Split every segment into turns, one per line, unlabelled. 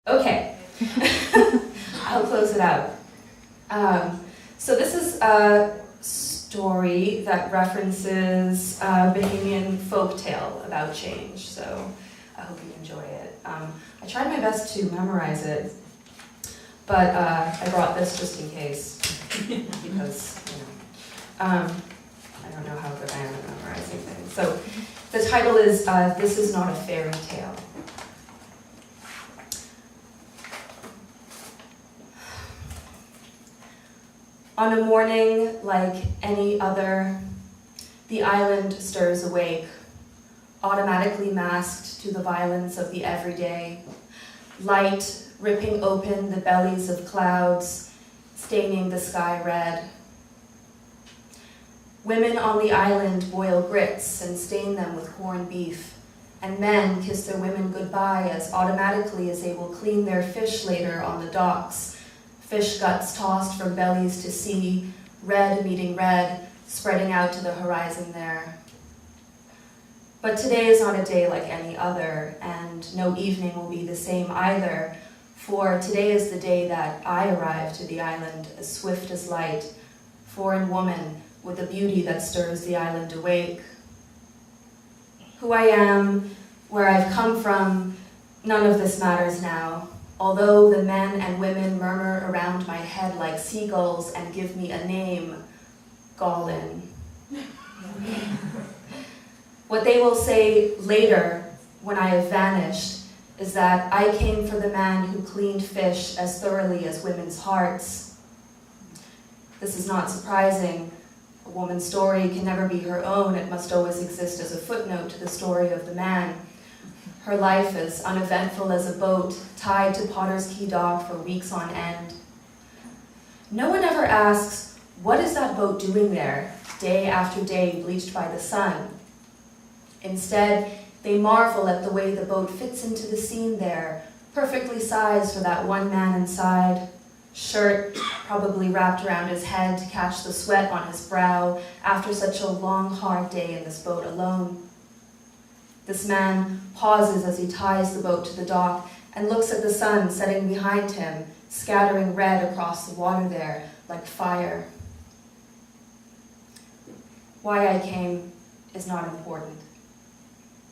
Okay, I'll close it out. So this is a story that references a Bahamian folktale about change, so I hope you enjoy it. I tried my best to memorize it, but I brought this just in case, because, I don't know how good I am at memorizing things. So the title is, This Is Not a Fairy Tale. On a morning like any other, the island stirs awake, automatically masked to the violence of the everyday, light ripping open the bellies of clouds, staining the sky red. Women on the island boil grits and stain them with corned beef, and men kiss their women goodbye as automatically as they will clean their fish later on the docks, fish guts tossed from bellies to sea, red meeting red, spreading out to the horizon there. But today is not a day like any other, and no evening will be the same either, for today is the day that I arrived to the island as swift as light, foreign woman with a beauty that stirs the island awake. Who I am, where I've come from, none of this matters now. Although the men and women murmur around my head like seagulls and give me a name, Gollin. What they will say later, when I have vanished, is that I came for the man who cleaned fish as thoroughly as women's hearts. This is not surprising. A woman's story can never be her own. It must always exist as a footnote to the story of the man. Her life is uneventful as a boat tied to Potter's Key dock for weeks on end. No one ever asks, what is that boat doing there, day after day bleached by the sun? Instead, they marvel at the way the boat fits into the scene there, perfectly sized for that one man inside. Shirt probably wrapped around his head to catch the sweat on his brow after such a long, hard day in this boat alone. This man pauses as he ties the boat to the dock and looks at the sun setting behind him, scattering red across the water there like fire. Why I came is not important,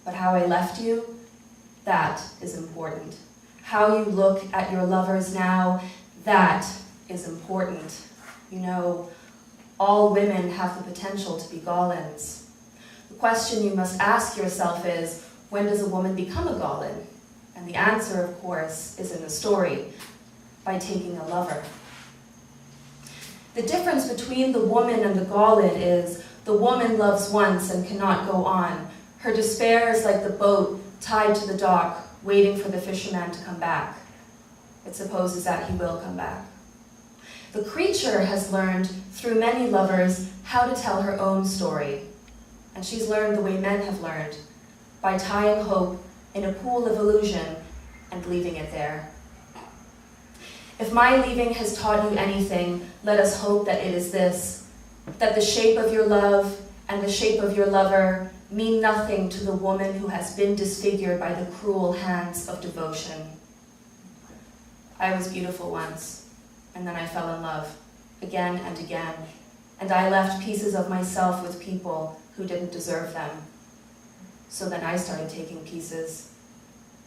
but how I left you, that is important. How you look at your lovers now, that is important. You know, all women have the potential to be Gollins. The question you must ask yourself is, when does a woman become a Gollin? And the answer, of course, is in the story, by taking a lover. The difference between the woman and the Gollin is the woman loves once and cannot go on. Her despair is like the boat tied to the dock, waiting for the fisherman to come back. It supposes that he will come back. The creature has learned, through many lovers, how to tell her own story. And she's learned the way men have learned, by tying hope in a pool of illusion and leaving it there. If my leaving has taught you anything, let us hope that it is this, that the shape of your love and the shape of your lover mean nothing to the woman who has been disfigured by the cruel hands of devotion. I was beautiful once, and then I fell in love, again and again, and I left pieces of myself with people who didn't deserve them. So then I started taking pieces.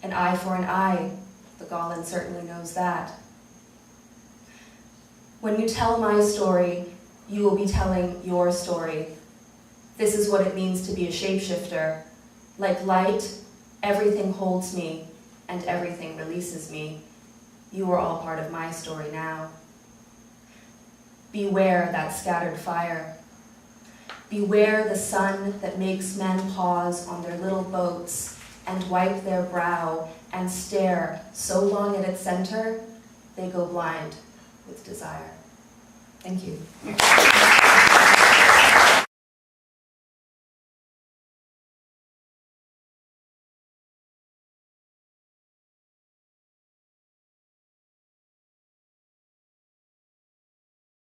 An eye for an eye, the Gollin certainly knows that. When you tell my story, you will be telling your story. This is what it means to be a shapeshifter. Like light, everything holds me, and everything releases me. You are all part of my story now. Beware that scattered fire. Beware the sun that makes men pause on their little boats and wipe their brow and stare so long at its center, they go blind with desire. Thank you.